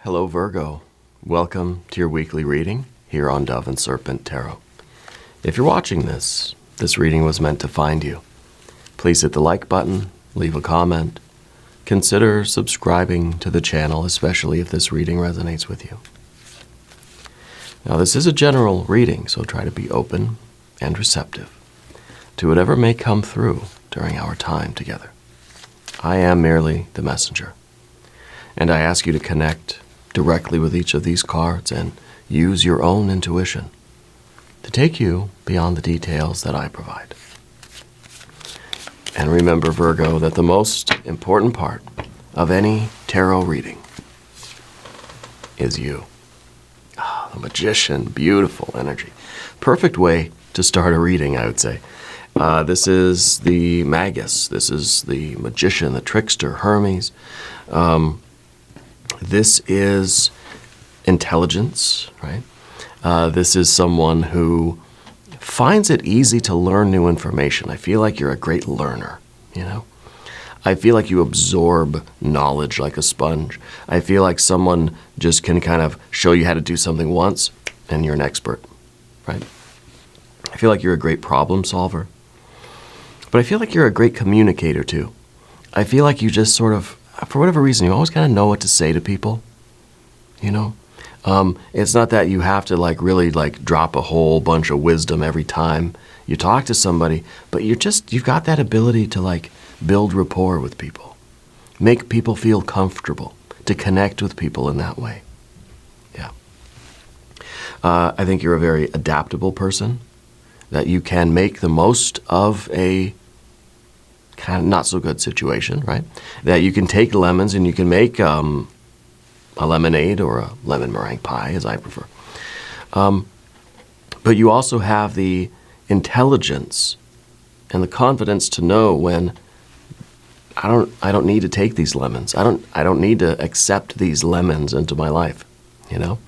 Hello Virgo, welcome to your weekly reading here on Dove and Serpent Tarot. If you're watching this reading was meant to find you. Please hit the like button, leave a comment, consider subscribing to the channel, especially if this reading resonates with you. Now this is a general reading, so try to be open and receptive to whatever may come through during our time together. I am merely the messenger, and I ask you to connect directly with each of these cards and use your own intuition to take you beyond the details that I provide. And remember, Virgo, that the most important part of any tarot reading is you. The magician, beautiful energy. Perfect way to start a reading, I would say. This is the magus. This is the magician, the trickster, Hermes. This is intelligence, right? This is someone who finds it easy to learn new information. I feel like you're a great learner, you know? I feel like you absorb knowledge like a sponge. I feel like someone just can kind of show you how to do something once and you're an expert, right? I feel like you're a great problem solver. But I feel like you're a great communicator too. I feel like you just sort of, for whatever reason, you always kind of know what to say to people, you know? It's not that you have to really drop a whole bunch of wisdom every time you talk to somebody, but you've got that ability to build rapport with people, make people feel comfortable, to connect with people in that way. Yeah. I think you're a very adaptable person, that you can make the most of a kind of not so good situation, right? That you can take lemons and you can make a lemonade or a lemon meringue pie, as I prefer. But you also have the intelligence and the confidence to know when I don't need to take these lemons. I don't need to accept these lemons into my life, you know?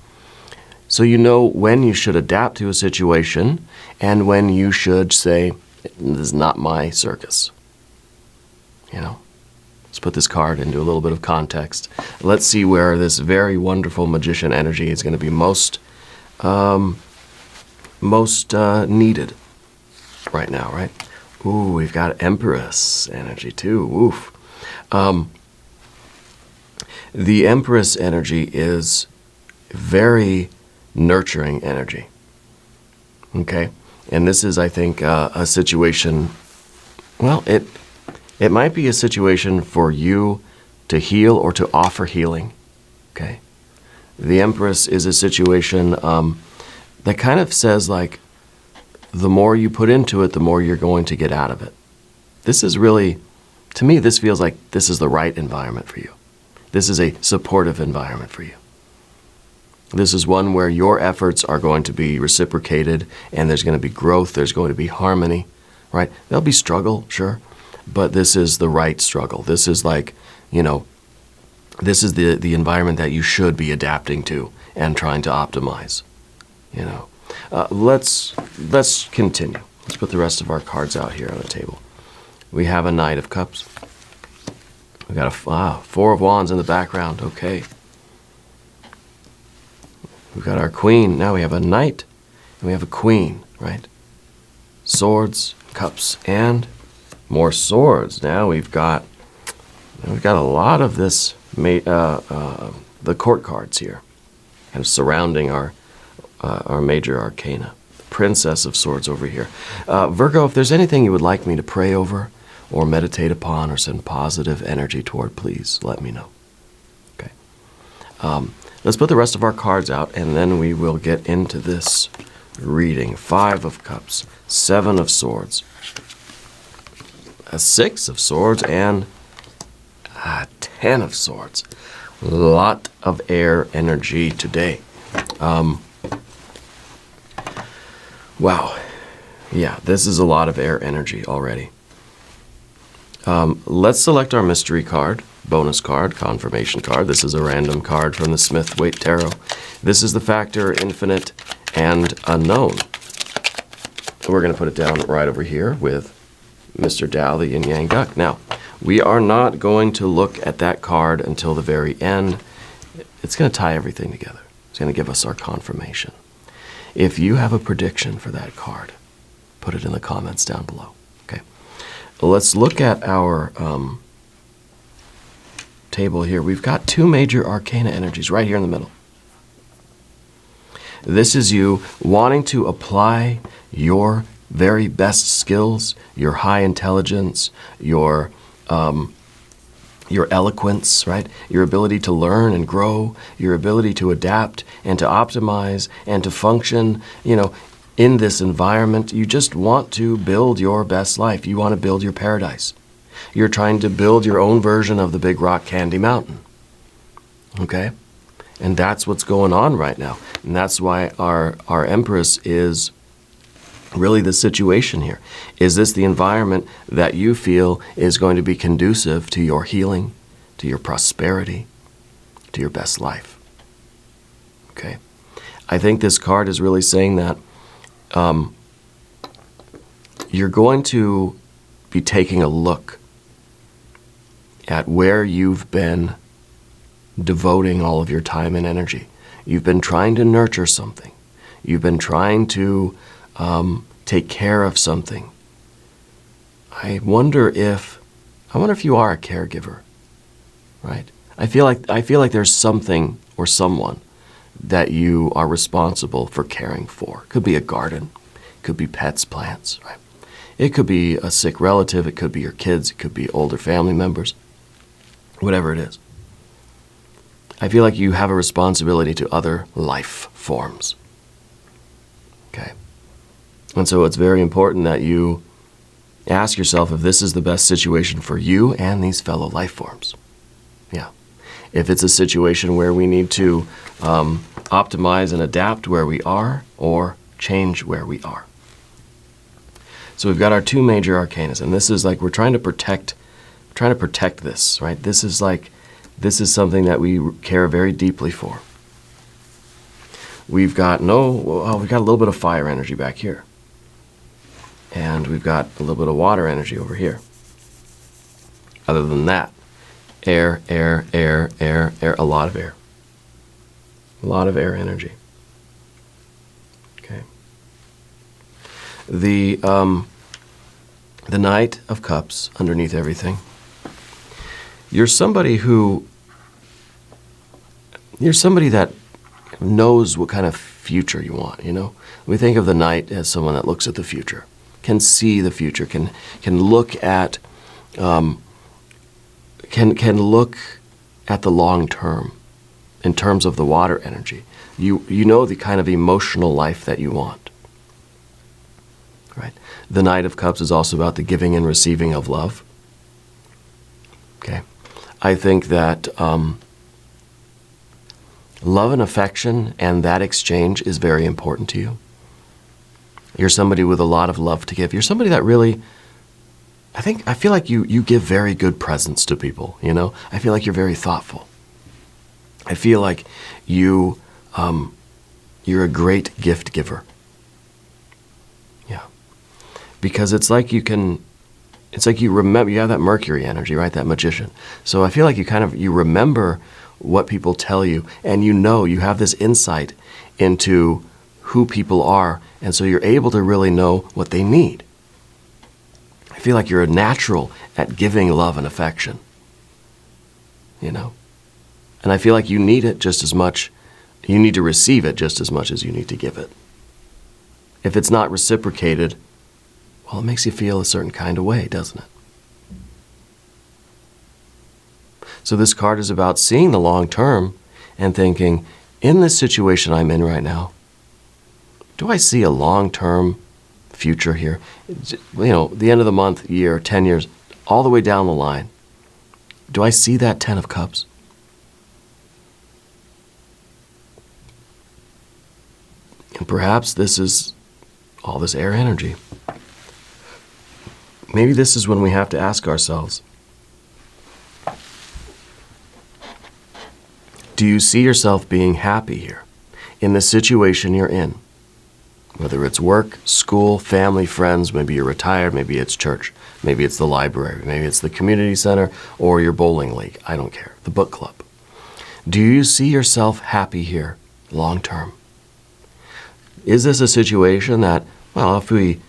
So you know when you should adapt to a situation and when you should say, this is not my circus, you know? Let's put this card into a little bit of context. Let's see where this very wonderful magician energy is going to be most needed right now, right? Ooh, we've got Empress energy too. Oof. The Empress energy is very nurturing energy. Okay? And this is, I think, a situation, well, it might be a situation for you to heal or to offer healing, okay? The Empress is a situation that kind of says, the more you put into it, the more you're going to get out of it. This is really, to me, this feels like this is the right environment for you. This is a supportive environment for you. This is one where your efforts are going to be reciprocated, and there's going to be growth, there's going to be harmony, right? There'll be struggle, sure. But this is the right struggle. This is this is the environment that you should be adapting to and trying to optimize, you know. Let's continue. Let's put the rest of our cards out here on the table. We have a Knight of Cups. We got a Four of Wands in the background. Okay. We've got our Queen. Now we have a Knight and we have a Queen, right? Swords, Cups, and more swords. Now we've got a lot of this, the court cards here, kind of surrounding our major arcana. Princess of Swords over here. Virgo, if there's anything you would like me to pray over or meditate upon or send positive energy toward, please let me know. Okay. Let's put the rest of our cards out and then we will get into this reading. 5 of Cups, 7 of Swords, a 6 of Swords, and a 10 of Swords. A lot of air energy today. Wow. Yeah, this is a lot of air energy already. Let's select our mystery card, bonus card, confirmation card. This is a random card from the Smith-Waite Tarot. This is the factor infinite and unknown. We're going to put it down right over here with Mr. Tao, the Yin Yang Duck. Now, we are not going to look at that card until the very end. it's going to tie everything together. It's going to give us our confirmation. If you have a prediction for that card, put it in the comments down below. Okay. Let's look at our table here. We've got two major arcana energies right here in the middle. This is you wanting to apply your very best skills, your high intelligence, your eloquence, right? Your ability to learn and grow, your ability to adapt and to optimize and to function, in this environment. You just want to build your best life. You want to build your paradise. You're trying to build your own version of the Big Rock Candy Mountain. Okay? And that's what's going on right now. And that's why our Empress is really the situation here. Is this the environment that you feel is going to be conducive to your healing, to your prosperity, to your best life? Okay. I think this card is really saying that you're going to be taking a look at where you've been devoting all of your time and energy. You've been trying to nurture something. You've been trying to take care of something. I wonder if you are a caregiver, right? I feel like there's something or someone that you are responsible for caring for. It could be a garden, it could be pets, plants, right? It could be a sick relative, it could be your kids, it could be older family members, whatever it is. I feel like you have a responsibility to other life forms. Okay. And so it's very important that you ask yourself if this is the best situation for you and these fellow life forms. Yeah. If it's a situation where we need to optimize and adapt where we are or change where we are. So we've got our two major arcanas, and this is like we're trying to protect this, right? This is something that we care very deeply for. We've got a little bit of fire energy back here. And we've got a little bit of water energy over here. Other than that, air, a lot of air. A lot of air energy. Okay. The Knight of Cups underneath everything. You're somebody that knows what kind of future you want, We think of the Knight as someone that looks at the future, can see the future, can look at can look at the long term in terms of the water energy. You know the kind of emotional life that you want. Right? The Knight of Cups is also about the giving and receiving of love. Okay. I think that love and affection and that exchange is very important to you. You're somebody with a lot of love to give. You're somebody that really, I feel like you give very good presents to people, I feel like you're very thoughtful. I feel like you're a great gift giver. Yeah. Because it's like you remember, you have that Mercury energy, right? That magician. So I feel like you remember what people tell you, and you have this insight into who people are, and so you're able to really know what they need. I feel like you're a natural at giving love and affection, And I feel like you need it just as much, you need to receive it just as much as you need to give it. If it's not reciprocated, well, it makes you feel a certain kind of way, doesn't it? So this card is about seeing the long term and thinking, in this situation I'm in right now, do I see a long-term future here? The end of the month, year, 10 years, all the way down the line. Do I see that 10 of Cups? And perhaps this is all this air energy. Maybe this is when we have to ask ourselves, do you see yourself being happy here in the situation you're in? Whether it's work, school, family, friends, maybe you're retired, maybe it's church, maybe it's the library, maybe it's the community center or your bowling league. I don't care. The book club. Do you see yourself happy here long term? Is this a situation that, well, if we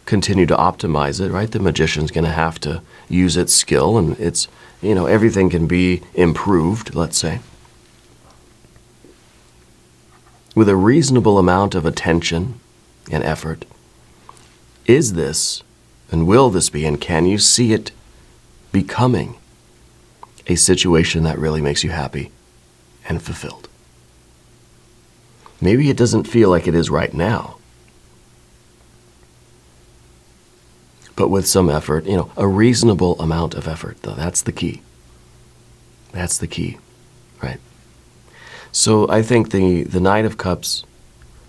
continue to optimize it, right, the magician's going to have to use its skill, and it's, everything can be improved, let's say, with a reasonable amount of attention and effort. Is this, and will this be, and can you see it becoming a situation that really makes you happy and fulfilled? Maybe it doesn't feel like it is right now, but with some effort, a reasonable amount of effort, though, that's the key. That's the key, right? So I think the Knight of Cups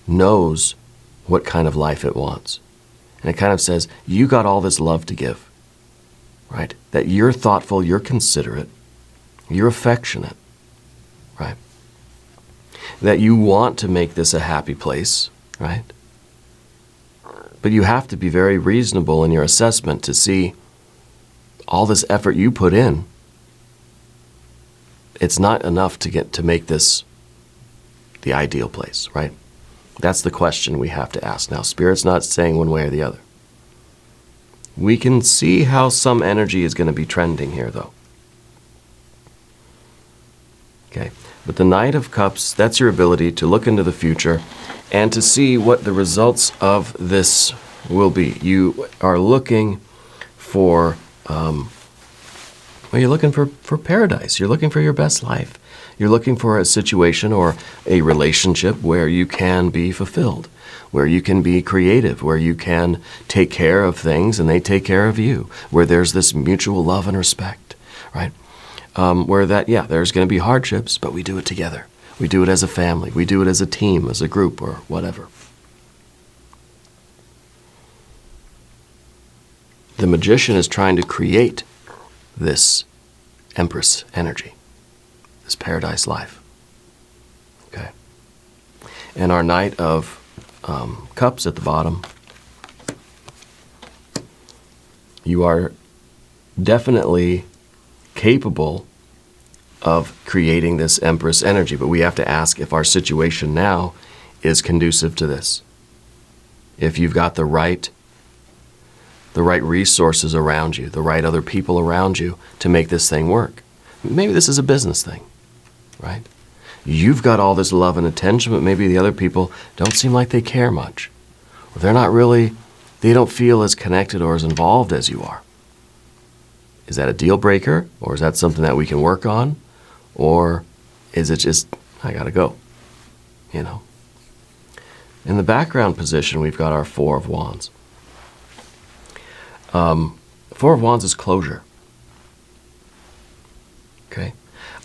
knows what kind of life it wants. And it kind of says, you got all this love to give, right? That you're thoughtful, you're considerate, you're affectionate, right? That you want to make this a happy place, right? But you have to be very reasonable in your assessment to see all this effort you put in. It's not enough to make this the ideal place, right? That's the question we have to ask. Now, Spirit's not saying one way or the other. We can see how some energy is going to be trending here, though. Okay, but the Knight of Cups, that's your ability to look into the future and to see what the results of this will be. You are looking for, you're looking for paradise. You're looking for your best life. You're looking for a situation or a relationship where you can be fulfilled, where you can be creative, where you can take care of things and they take care of you, where there's this mutual love and respect, right? Where there's going to be hardships, but we do it together. We do it as a family. We do it as a team, as a group, or whatever. The magician is trying to create this Empress energy, this paradise life. Okay. And our Knight of Cups at the bottom, you are definitely capable of creating this Empress energy, but we have to ask if our situation now is conducive to this. If you've got the right resources around you, the right other people around you to make this thing work. Maybe this is a business thing, right? You've got all this love and attention, but maybe the other people don't seem like they care much. Or they don't feel as connected or as involved as you are. Is that a deal breaker? Or is that something that we can work on? Or is it just, I gotta go, In the background position, we've got our Four of Wands. Four of Wands is closure. Okay?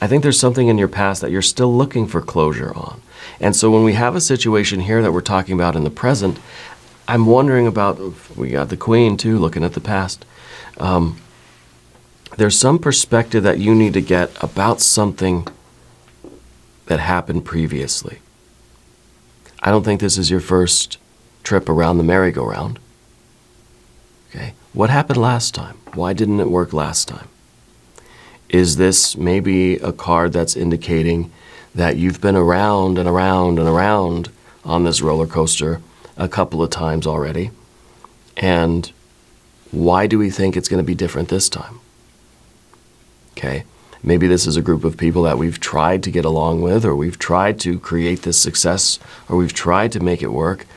I think there's something in your past that you're still looking for closure on. And so when we have a situation here that we're talking about in the present, I'm wondering about, we got the Queen too, looking at the past. There's some perspective that you need to get about something that happened previously. I don't think this is your first trip around the merry-go-round. Okay? What happened last time? Why didn't it work last time? Is this maybe a card that's indicating that you've been around and around and around on this roller coaster a couple of times already? And why do we think it's going to be different this time? Okay, maybe this is a group of people that we've tried to get along with, or we've tried to create this success, or we've tried to make it work.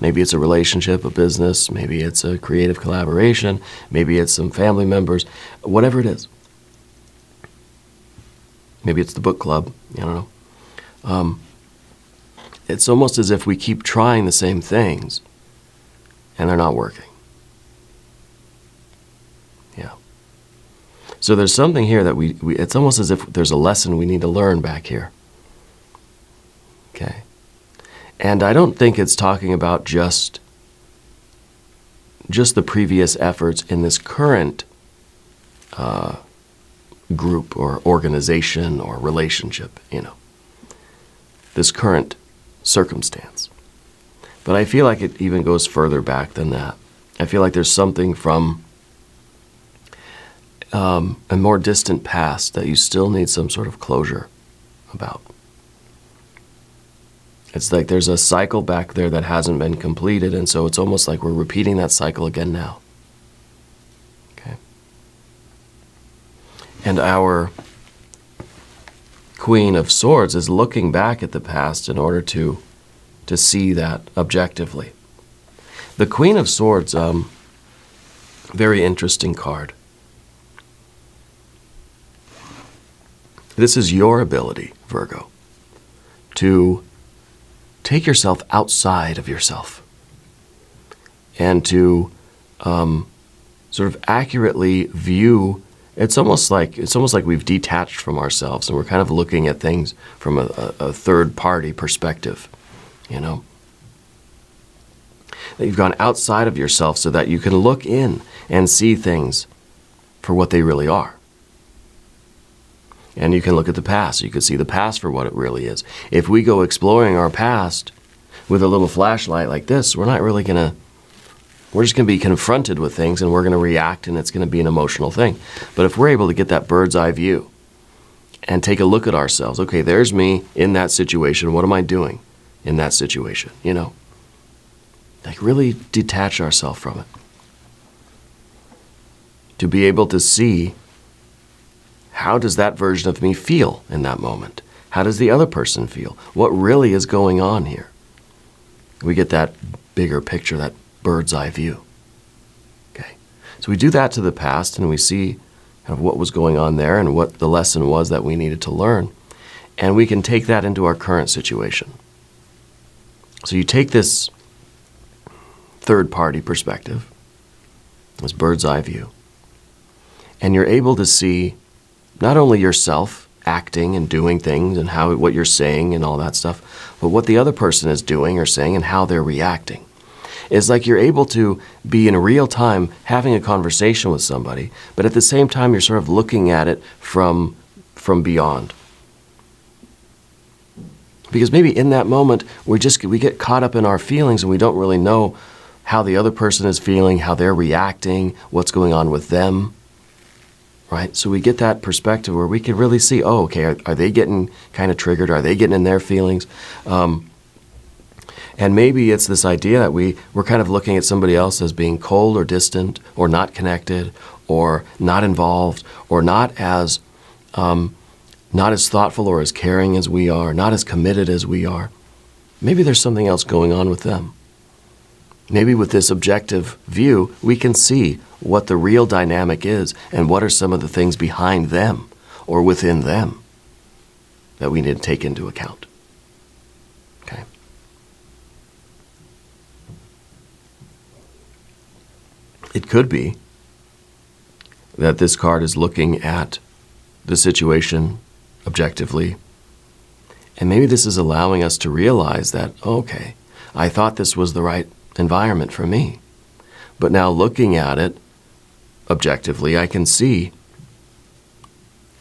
Maybe it's a relationship, a business, maybe it's a creative collaboration, maybe it's some family members, whatever it is. Maybe it's the book club, I don't know. It's almost as if we keep trying the same things and they're not working. Yeah. So there's something here that it's almost as if there's a lesson we need to learn back here. Okay. And I don't think it's talking about just the previous efforts in this current group or organization or relationship, this current circumstance. But I feel like it even goes further back than that. I feel like there's something from a more distant past that you still need some sort of closure about. It's like there's a cycle back there that hasn't been completed, and so it's almost like we're repeating that cycle again now. Okay. And our Queen of Swords is looking back at the past in order to see that objectively. The Queen of Swords, very interesting card. This is your ability, Virgo, to take yourself outside of yourself and to sort of accurately view. It's almost like we've detached from ourselves and we're kind of looking at things from a third-party perspective, you know. That you've gone outside of yourself so that you can look in and see things for what they really are. And you can look at the past. You can see the past for what it really is. If we go exploring our past with a little flashlight like this, we're just going to be confronted with things and we're going to react, and it's going to be an emotional thing. But if we're able to get that bird's eye view and take a look at ourselves, okay, there's me in that situation. What am I doing in that situation? You know, like really detach ourselves from it. To be able to see, how does that version of me feel in that moment? How does the other person feel? What really is going on here? We get that bigger picture, that bird's eye view. Okay, so we do that to the past and we see kind of what was going on there and what the lesson was that we needed to learn. And we can take that into our current situation. So you take this third-party perspective, this bird's eye view, and you're able to see not only yourself acting and doing things and what you're saying and all that stuff, but what the other person is doing or saying and how they're reacting. It's like you're able to be in real time having a conversation with somebody, but at the same time you're sort of looking at it from beyond. Because maybe in that moment we get caught up in our feelings and we don't really know how the other person is feeling, how they're reacting, what's going on with them. Right? So we get that perspective where we can really see, oh, okay, are they getting kind of triggered? Are they getting in their feelings? And maybe it's this idea that we're kind of looking at somebody else as being cold or distant or not connected or not involved or not as thoughtful or as caring as we are, not as committed as we are. Maybe there's something else going on with them. Maybe with this objective view, we can see what the real dynamic is and what are some of the things behind them or within them that we need to take into account. Okay. It could be that this card is looking at the situation objectively, and maybe this is allowing us to realize that, okay, I thought this was the right environment for me. But now looking at it objectively, I can see,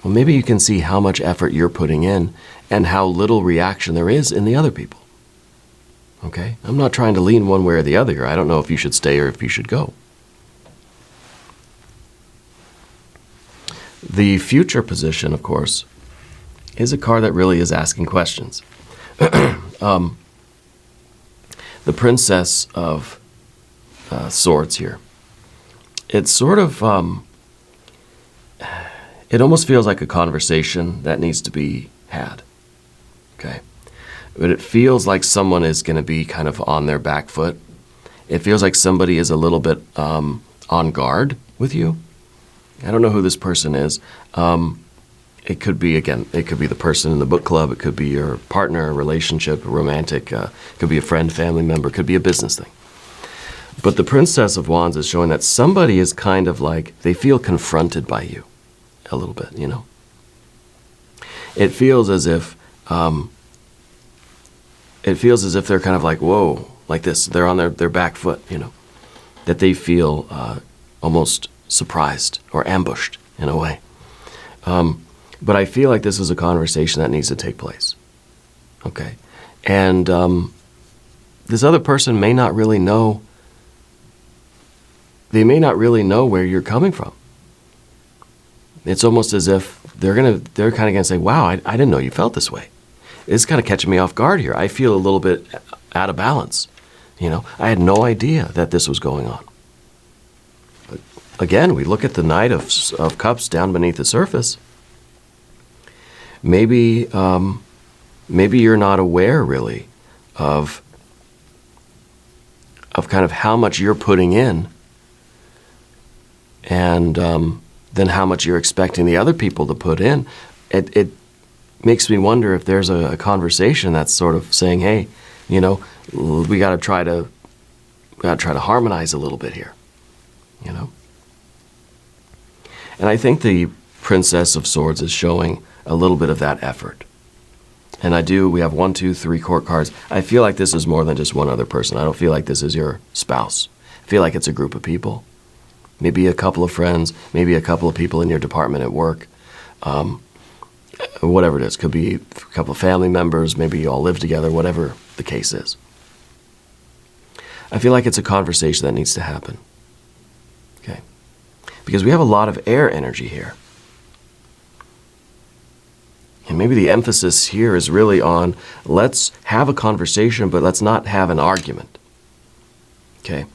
well, maybe you can see how much effort you're putting in and how little reaction there is in the other people. Okay? I'm not trying to lean one way or the other. I don't know if you should stay or if you should go. The future position, of course, is a card that really is asking questions. The Princess of Swords here. It's sort of, it almost feels like a conversation that needs to be had. Okay? But it feels like someone is going to be kind of on their back foot. It feels like somebody is a little bit on guard with you. I don't know who this person is. It could be, again, it could be the person in the book club. It could be your partner, a relationship, a romantic. It could be a friend, family member. It could be a business thing. But the Princess of Wands is showing that somebody is kind of like, they feel confronted by you a little bit, you know. It feels as if they're kind of like, whoa, like this. They're on their back foot, you know. That they feel almost surprised or ambushed in a way. But I feel like this is a conversation that needs to take place. Okay. And this other person may not really know, they may not really know where you're coming from. It's almost as if they're kind of going to say, wow, I didn't know you felt this way. It's kind of catching me off guard here. I feel a little bit out of balance. I had no idea that this was going on. But again, we look at the Knight of Cups down beneath the surface. Maybe you're not aware really of kind of how much you're putting in, and then how much you're expecting the other people to put in. It makes me wonder if there's a conversation that's sort of saying, hey, we got to try to harmonize a little bit here, And I think the Princess of Swords is showing a little bit of that effort. And we have 1, 2, 3 court cards. I feel like this is more than just one other person. I don't feel like this is your spouse. I feel like it's a group of people. Maybe a couple of friends, maybe a couple of people in your department at work. Whatever it is. Could be a couple of family members, maybe you all live together, whatever the case is. I feel like it's a conversation that needs to happen. Okay? Because we have a lot of air energy here. And maybe the emphasis here is really on, let's have a conversation, but let's not have an argument. Okay?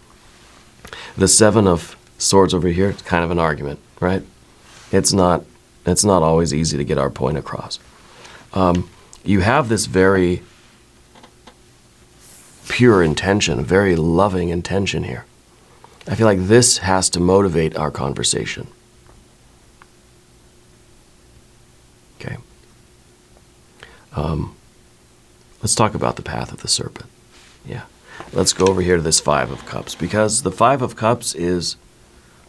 The 7 of Swords over here, it's kind of an argument, right? It's not always easy to get our point across. You have this very pure intention, very loving intention here. I feel like this has to motivate our conversation. Okay. Let's talk about the path of the serpent. Yeah. Let's go over here to this 5 of Cups, because the 5 of Cups is,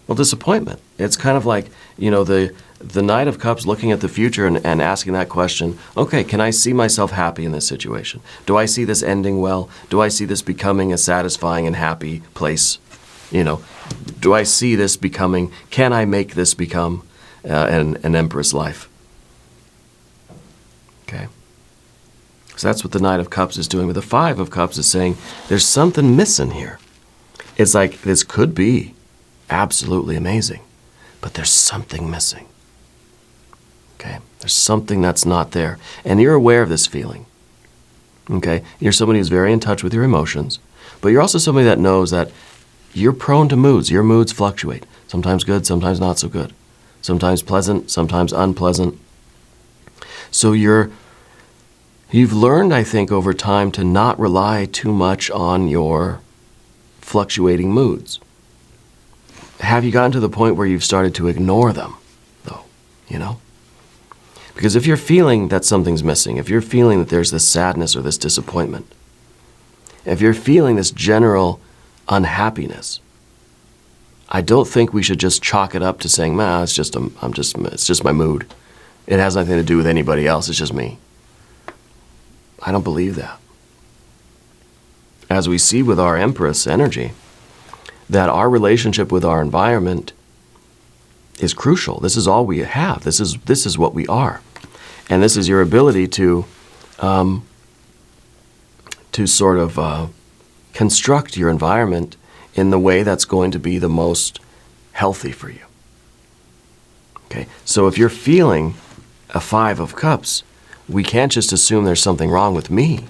well, disappointment. It's kind of like, the Knight of Cups looking at the future and asking that question, okay, can I see myself happy in this situation? Do I see this ending well? Do I see this becoming a satisfying and happy place? Do I see this becoming, can I make this become an empress life? Okay. So that's what the Knight of Cups is doing. But the 5 of Cups is saying, there's something missing here. It's like, this could be absolutely amazing, but there's something missing. Okay? There's something that's not there. And you're aware of this feeling. Okay? You're somebody who's very in touch with your emotions, but you're also somebody that knows that you're prone to moods. Your moods fluctuate. Sometimes good, sometimes not so good. Sometimes pleasant, sometimes unpleasant. So you've learned, I think, over time to not rely too much on your fluctuating moods. Have you gotten to the point where you've started to ignore them, though, Because if you're feeling that something's missing, if you're feeling that there's this sadness or this disappointment, if you're feeling this general unhappiness, I don't think we should just chalk it up to saying, it's just my mood. It has nothing to do with anybody else, it's just me. I don't believe that. As we see with our Empress energy, that our relationship with our environment is crucial. This is all we have. This is what we are. And this is your ability to sort of construct your environment in the way that's going to be the most healthy for you. Okay? So if you're feeling a 5 of Cups, we can't just assume there's something wrong with me.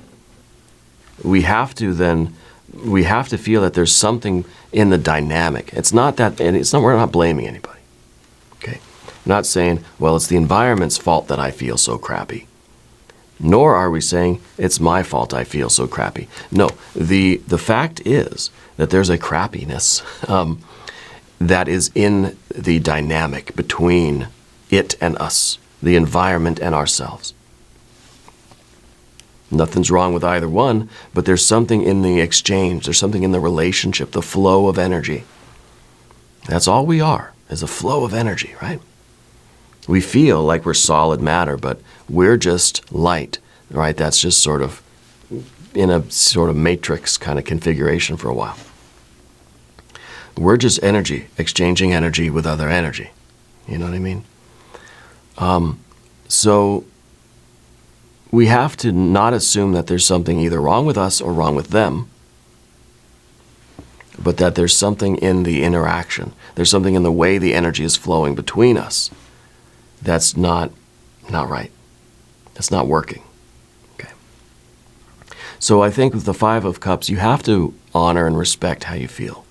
We have to feel that there's something in the dynamic. It's not that, and we're not blaming anybody. Okay? We're not saying, well, it's the environment's fault that I feel so crappy. Nor are we saying, it's my fault I feel so crappy. No, the fact is that there's a crappiness that is in the dynamic between it and us, the environment and ourselves. Nothing's wrong with either one, but there's something in the exchange, there's something in the relationship, the flow of energy. That's all we are, is a flow of energy, right? We feel like we're solid matter, but we're just light, right? That's just sort of in a sort of matrix kind of configuration for a while. We're just energy, exchanging energy with other energy. You know what I mean? So we have to not assume that there's something either wrong with us or wrong with them, but that there's something in the interaction. There's something in the way the energy is flowing between us that's not right. That's not working. Okay. So I think with the Five of Cups, you have to honor and respect how you feel.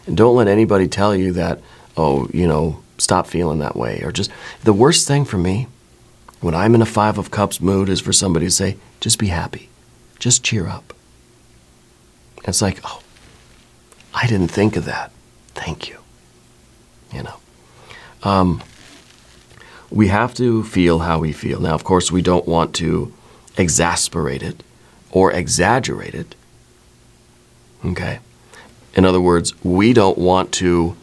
And don't let anybody tell you that, oh, stop feeling that way. Or just, the worst thing for me, when I'm in a Five of Cups mood, is for somebody to say, just be happy. Just cheer up. It's like, oh, I didn't think of that. Thank you. We have to feel how we feel. Now, of course, we don't want to exasperate it or exaggerate it. Okay? In other words, we don't want to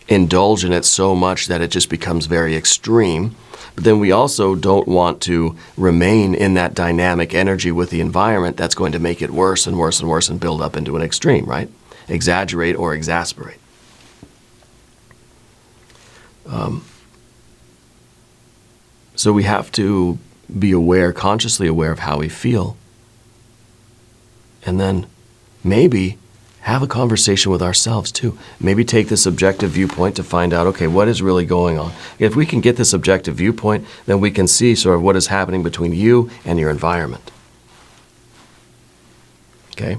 indulge in it so much that it just becomes very extreme. But then we also don't want to remain in that dynamic energy with the environment that's going to make it worse and worse and worse and build up into an extreme, right? Exaggerate or exasperate. So we have to be aware, consciously aware of how we feel. And then maybe have a conversation with ourselves too. Maybe take this objective viewpoint to find out, okay, what is really going on? If we can get this objective viewpoint, then we can see sort of what is happening between you and your environment. Okay?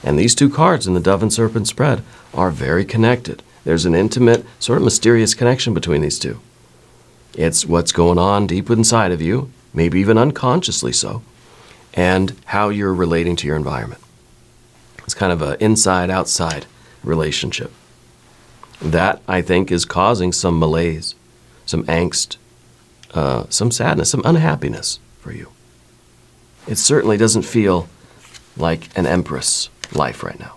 And these two cards in the Dove and Serpent spread are very connected. There's an intimate, sort of mysterious connection between these two. It's what's going on deep inside of you, maybe even unconsciously so, and how you're relating to your environment. It's kind of an inside-outside relationship. That, I think, is causing some malaise, some angst, some sadness, some unhappiness for you. It certainly doesn't feel like an Empress life right now.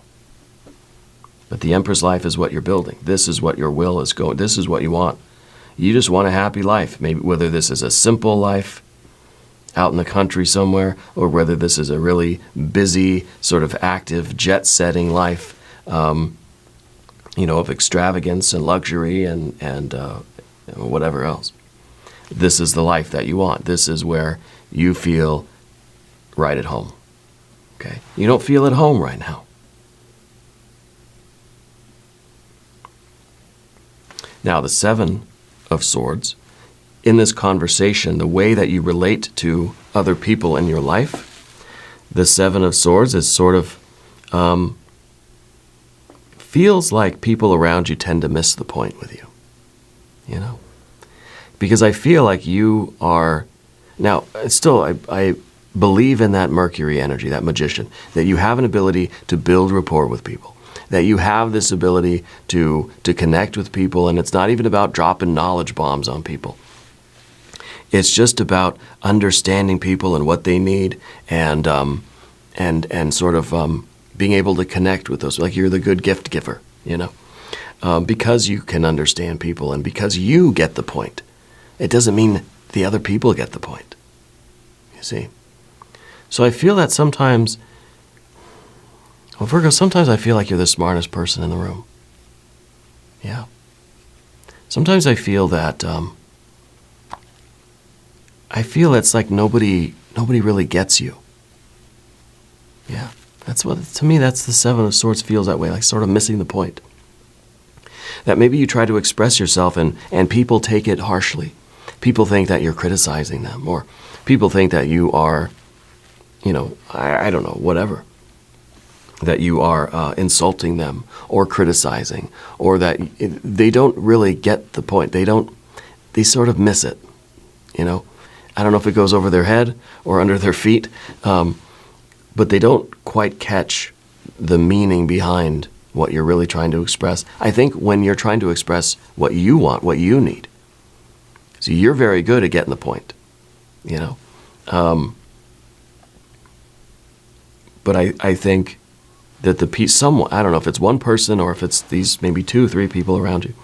But the Empress life is what you're building. This is what your will is going. This is what you want. You just want a happy life, maybe whether this is a simple life out in the country somewhere, or whether this is a really busy, sort of active, jet-setting life, of extravagance and luxury and whatever else. This is the life that you want. This is where you feel right at home. Okay? You don't feel at home right now. Now, the Seven of Swords, in this conversation, the way that you relate to other people in your life, the Seven of Swords is sort of, feels like people around you tend to miss the point with you, Because I feel like you are, now, still, I believe in that Mercury energy, that magician, that you have an ability to build rapport with people, that you have this ability to connect with people, and it's not even about dropping knowledge bombs on people. It's just about understanding people and what they need, and sort of being able to connect with those. Like you're the good gift giver, because you can understand people and because you get the point. It doesn't mean the other people get the point. You see? So I feel that sometimes, well, Virgo, sometimes I feel like you're the smartest person in the room. Yeah. Sometimes I feel that. I feel it's like nobody really gets you. Yeah, to me, that's the Seven of Swords feels that way, like sort of missing the point. That maybe you try to express yourself and people take it harshly. People think that you're criticizing them, or people think that you are, I don't know, whatever. That you are insulting them or criticizing, or that they don't really get the point. They sort of miss it, I don't know if it goes over their head or under their feet, but they don't quite catch the meaning behind what you're really trying to express. I think when you're trying to express what you want, what you need, so you're very good at getting the point, but I think that the piece, someone, I don't know if it's one person or if it's these maybe 2, 3 people around you,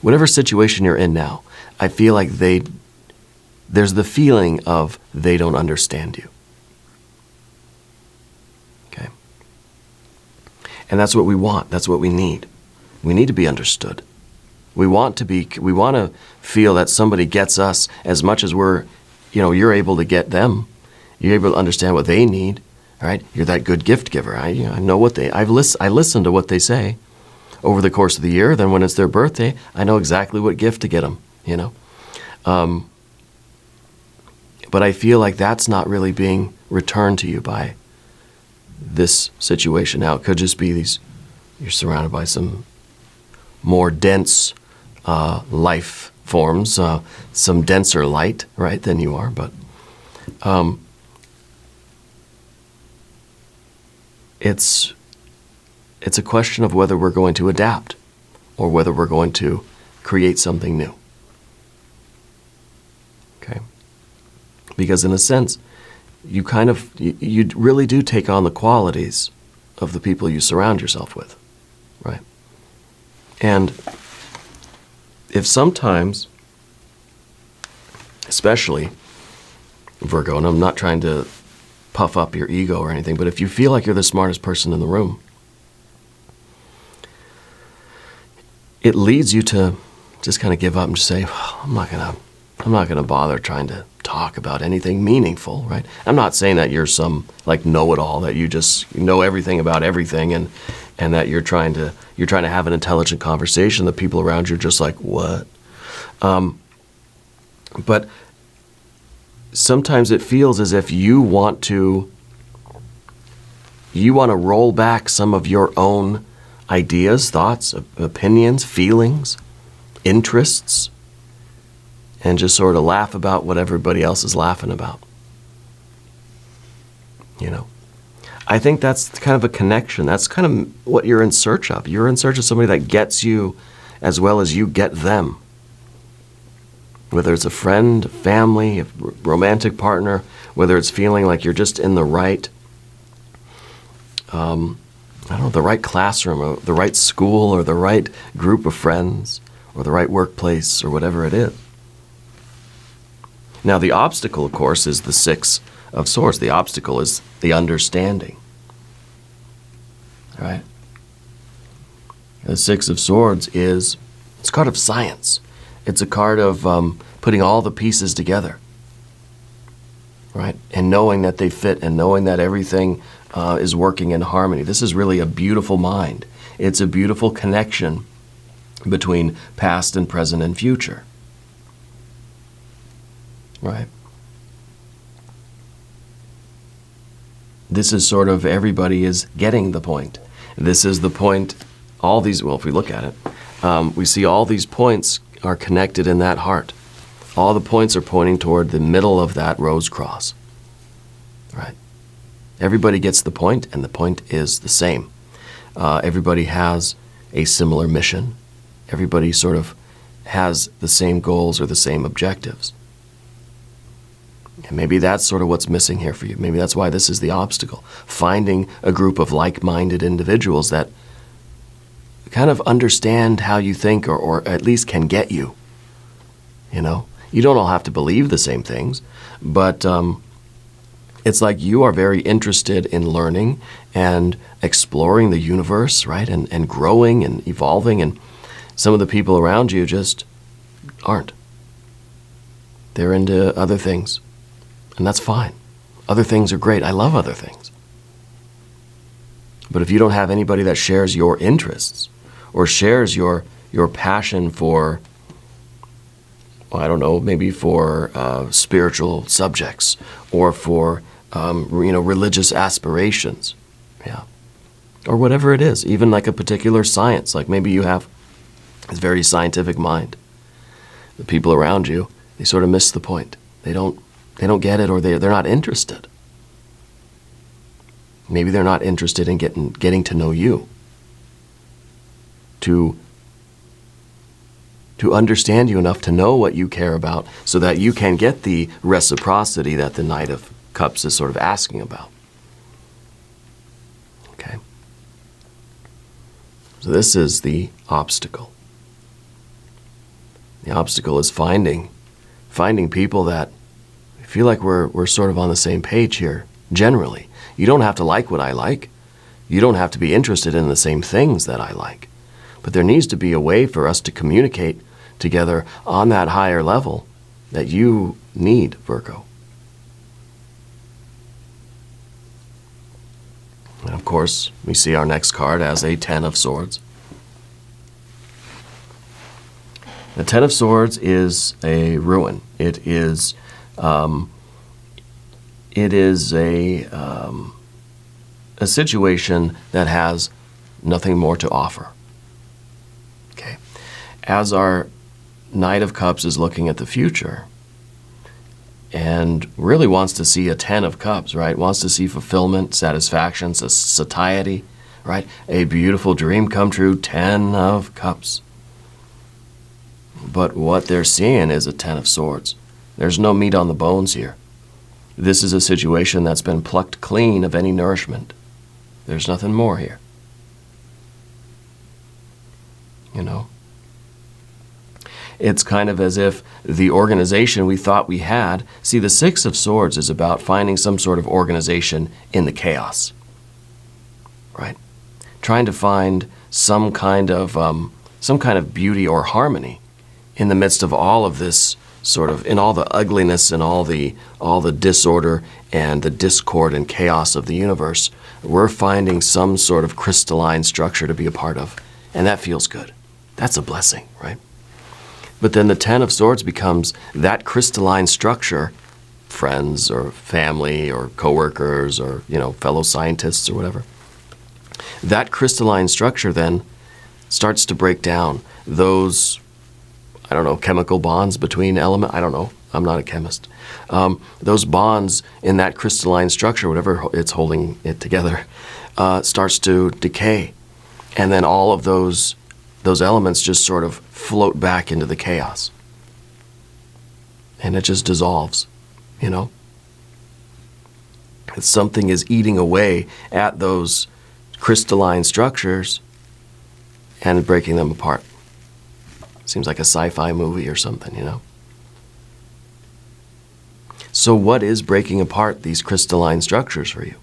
whatever situation you're in now, I feel like there's the feeling of they don't understand you. Okay? And that's what we want. That's what we need. We need to be understood. We want to feel that somebody gets us as much as you're able to get them. You're able to understand what they need. All right? You're that good gift giver. I know what I listen to what they say over the course of the year. Then when it's their birthday, I know exactly what gift to get them, But I feel like that's not really being returned to you by this situation. Now, it could just be you're surrounded by some more dense life forms, some denser light, right, than you are. But it's a question of whether we're going to adapt or whether we're going to create something new. Okay? Because in a sense, you really do take on the qualities of the people you surround yourself with, right? And if sometimes, especially Virgo, and I'm not trying to puff up your ego or anything, but if you feel like you're the smartest person in the room, it leads you to just kind of give up and just say, I'm not gonna bother trying to talk about anything meaningful, right? I'm not saying that you're some like know-it-all, that you just know everything about everything, and that you're trying to have an intelligent conversation. The people around you are just like, what? But sometimes it feels as if you want to roll back some of your own ideas, thoughts, opinions, feelings, interests, and just sort of laugh about what everybody else is laughing about. You know? I think that's kind of a connection. That's kind of what you're in search of. You're in search of somebody that gets you as well as you get them. Whether it's a friend, family, a romantic partner, whether it's feeling like you're just in the right, the right classroom, or the right school, or the right group of friends, or the right workplace, or whatever it is. Now, the obstacle, of course, is the Six of Swords. The obstacle is the understanding. Right? The Six of Swords it's a card of science. It's a card of putting all the pieces together. Right? And knowing that they fit, and knowing that everything is working in harmony. This is really a beautiful mind. It's a beautiful connection between past and present and future. Right? This is sort of, everybody is getting the point. This is the point, if we look at it, we see all these points are connected in that heart. All the points are pointing toward the middle of that rose cross. Right? Everybody gets the point, and the point is the same. Everybody has a similar mission. Everybody sort of has the same goals or the same objectives. And maybe that's sort of what's missing here for you. Maybe that's why this is the obstacle. Finding a group of like-minded individuals that kind of understand how you think, or at least can get you. You know? You don't all have to believe the same things, but it's like you are very interested in learning and exploring the universe, right? And growing and evolving, and some of the people around you just aren't. They're into other things. And that's fine. Other things are great. I love other things. But if you don't have anybody that shares your interests, or shares your passion for, maybe for spiritual subjects, or for religious aspirations, or whatever it is, even like a particular science, like maybe you have a very scientific mind. The people around you, they sort of miss the point. They don't get it, or they're not interested. Maybe they're not interested in getting to know you, to understand you enough to know what you care about, so that you can get the reciprocity that the Knight of Cups is sort of asking about. Okay? So this is the obstacle. The obstacle is finding people that feel like we're sort of on the same page here, generally. You don't have to like what I like. You don't have to be interested in the same things that I like. But there needs to be a way for us to communicate together on that higher level that you need, Virgo. And of course, we see our next card as a Ten of Swords. The Ten of Swords is a ruin. It is a situation that has nothing more to offer. Okay. As our Knight of Cups is looking at the future and really wants to see a Ten of Cups, right? Wants to see fulfillment, satisfaction, satiety, right? A beautiful dream come true, Ten of Cups. But what they're seeing is a Ten of Swords. There's no meat on the bones here. This is a situation that's been plucked clean of any nourishment. There's nothing more here. You know? It's kind of as if the organization we thought we had, see, the Six of Swords is about finding some sort of organization in the chaos, right? Trying to find some kind of beauty or harmony in the midst of all of this sort of, in all the ugliness and all the disorder and the discord and chaos of the universe. We're finding some sort of crystalline structure to be a part of, and that feels good. That's a blessing, right? But then the Ten of Swords becomes that crystalline structure, friends or family or coworkers or, fellow scientists or whatever. That crystalline structure then starts to break down those, chemical bonds between elements. I don't know. I'm not a chemist. Those bonds in that crystalline structure, whatever it's holding it together, starts to decay. And then all of those elements just sort of float back into the chaos. And it just dissolves, Something is eating away at those crystalline structures and breaking them apart. Seems like a sci-fi movie or something, So what is breaking apart these crystalline structures for you?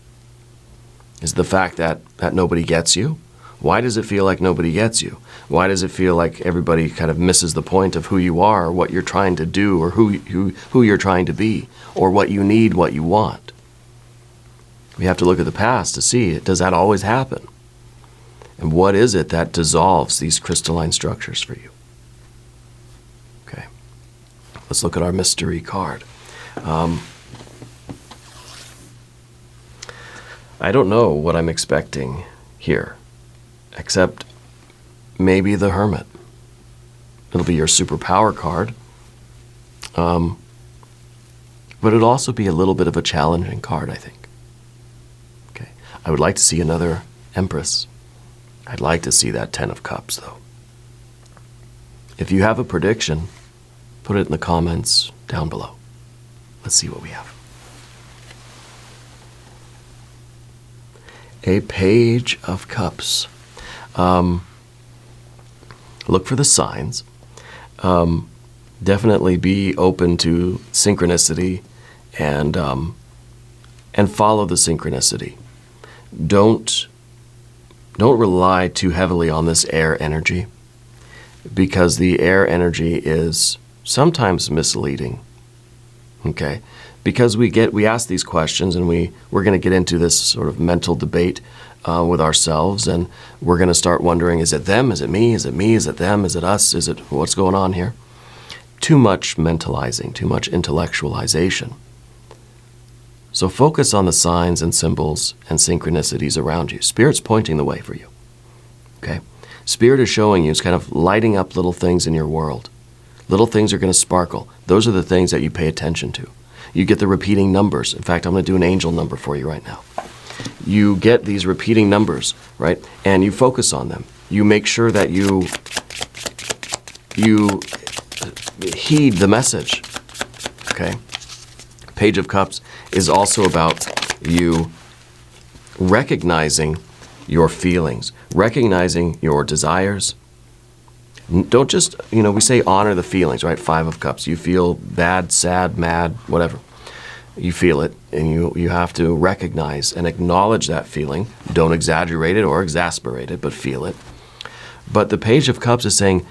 Is the fact that nobody gets you? Why does it feel like nobody gets you? Why does it feel like everybody kind of misses the point of who you are, or what you're trying to do, or who you're trying to be, or what you need, what you want? We have to look at the past to see, does that always happen? And what is it that dissolves these crystalline structures for you? Okay, let's look at our mystery card. I don't know what I'm expecting here, except maybe the Hermit. It'll be your superpower card. But it'll also be a little bit of a challenging card, I think. Okay. I would like to see another Empress. I'd like to see that Ten of Cups, though. If you have a prediction, put it in the comments down below. Let's see what we have. A Page of Cups. Look for the signs. Definitely be open to synchronicity and follow the synchronicity. Don't rely too heavily on this air energy, because the air energy is sometimes misleading. Okay? Because we ask these questions, and we're going to get into this sort of mental debate with ourselves, and we're going to start wondering, is it them? Is it me? Is it me? Is it them? Is it us? Is it what's going on here? Too much mentalizing, too much intellectualization. So focus on the signs and symbols and synchronicities around you. Spirit's pointing the way for you. Okay? Spirit is showing you, it's kind of lighting up little things in your world. Little things are going to sparkle. Those are the things that you pay attention to. You get the repeating numbers. In fact, I'm going to do an angel number for you right now. You get these repeating numbers, right? And you focus on them. You make sure that you heed the message, okay? Page of Cups is also about you recognizing your feelings, recognizing your desires. Don't just, we say honor the feelings, right? Five of Cups. You feel bad, sad, mad, whatever. You feel it, and you have to recognize and acknowledge that feeling. Don't exaggerate it or exasperate it, but feel it. But the Page of Cups is saying,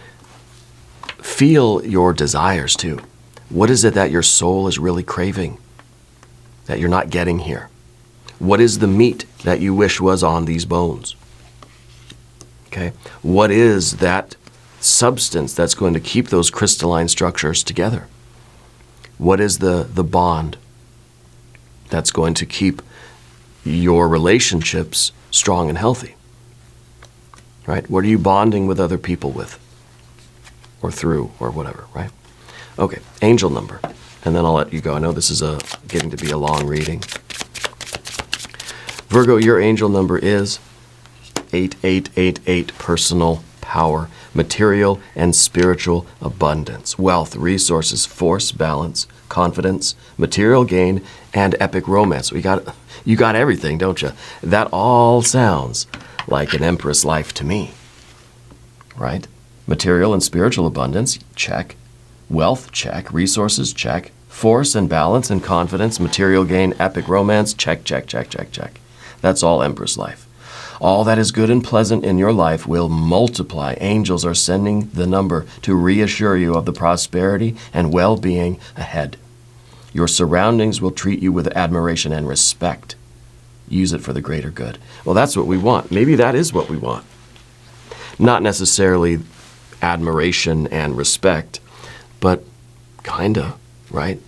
feel your desires too. What is it that your soul is really craving that you're not getting here? What is the meat that you wish was on these bones? Okay? What is that substance that's going to keep those crystalline structures together? What is the bond that's going to keep your relationships strong and healthy? Right? What are you bonding with other people with? Or through, or whatever, right? Okay, angel number. And then I'll let you go. I know this is getting to be a long reading. Virgo, your angel number is 8888, personal power, material and spiritual abundance, wealth, resources, force, balance, confidence, material gain, and epic romance. You got everything, don't you? That all sounds like an empress life to me, right? Material and spiritual abundance, check. Wealth, check. Resources, check. Force and balance and confidence, material gain, epic romance, check, check, check, check, check. That's all empress life. All that is good and pleasant in your life will multiply. Angels are sending the number to reassure you of the prosperity and well-being ahead. Your surroundings will treat you with admiration and respect. Use it for the greater good. Well, that's what we want. Maybe that is what we want. Not necessarily admiration and respect, but kinda, right?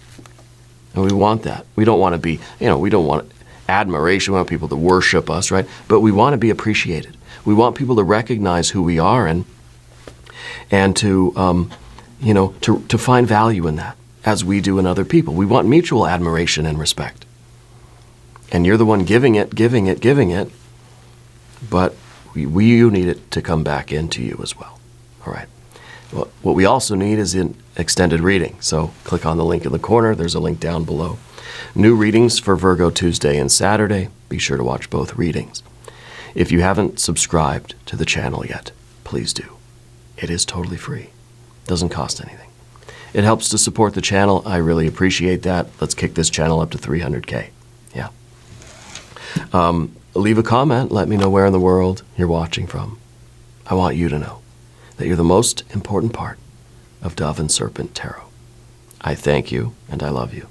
And we want that. We don't want to be, we don't want admiration. We want people to worship us, right? But we want to be appreciated. We want people to recognize who we are and to, to find value in that, as we do in other people. We want mutual admiration and respect. And you're the one giving it, but you need it to come back into you as well. All right. Well, what we also need is an extended reading. So click on the link in the corner. There's a link down below. New readings for Virgo Tuesday and Saturday. Be sure to watch both readings. If you haven't subscribed to the channel yet, please do. It is totally free. Doesn't cost anything. It helps to support the channel. I really appreciate that. Let's kick this channel up to 300K. Yeah. Leave a comment. Let me know where in the world you're watching from. I want you to know that you're the most important part of Dove and Serpent Tarot. I thank you and I love you.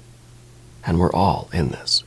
And we're all in this